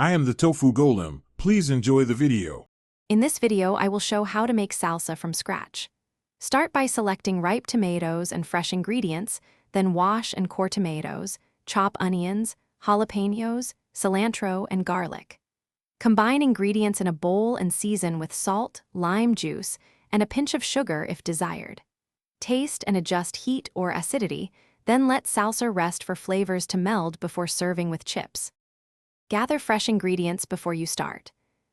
I am the Tofu Golem. Please enjoy the video. In this video, I will show how to make salsa from scratch. Start by selecting ripe tomatoes and fresh ingredients, then wash and core tomatoes, chop onions, jalapenos, cilantro, and garlic. Combine ingredients in a bowl and season with salt, lime juice, and a pinch of sugar if desired. Taste and adjust heat or acidity, then let salsa rest for flavors to meld before serving with chips. Gather fresh ingredients before you start.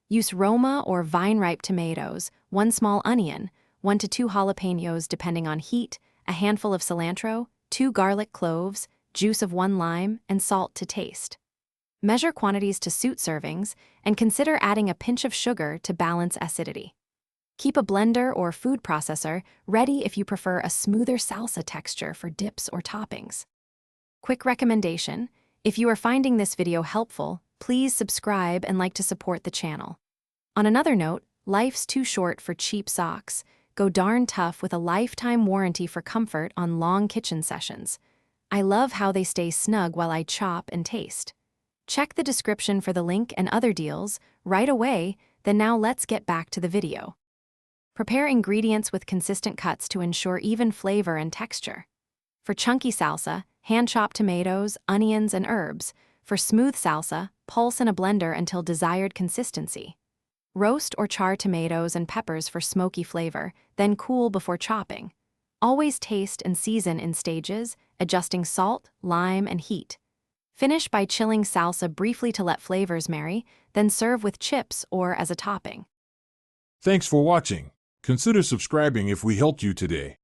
Use Roma or vine-ripe tomatoes, 1 small onion, 1 to 2 jalapenos depending on heat, a handful of cilantro, 2 garlic cloves, juice of 1 lime, and salt to taste. Measure quantities to suit servings, and consider adding a pinch of sugar to balance acidity. Keep a blender or food processor ready if you prefer a smoother salsa texture for dips or toppings. Quick recommendation: if you are finding this video helpful, please subscribe and like to support the channel. On another note, life's too short for cheap socks. Go darn tough with a lifetime warranty for comfort on long kitchen sessions. I love how they stay snug while I chop and taste. Check the description for the link and other deals right away, then now let's get back to the video. Prepare ingredients with consistent cuts to ensure even flavor and texture. For chunky salsa, hand-chop tomatoes, onions, and herbs. For smooth salsa, pulse in a blender until desired consistency. Roast or char tomatoes and peppers for smoky flavor, then cool before chopping. Always taste and season in stages, adjusting salt, lime, and heat. Finish by chilling salsa briefly to let flavors marry, then serve with chips or as a topping. Thanks for watching. Consider subscribing if we helped you today.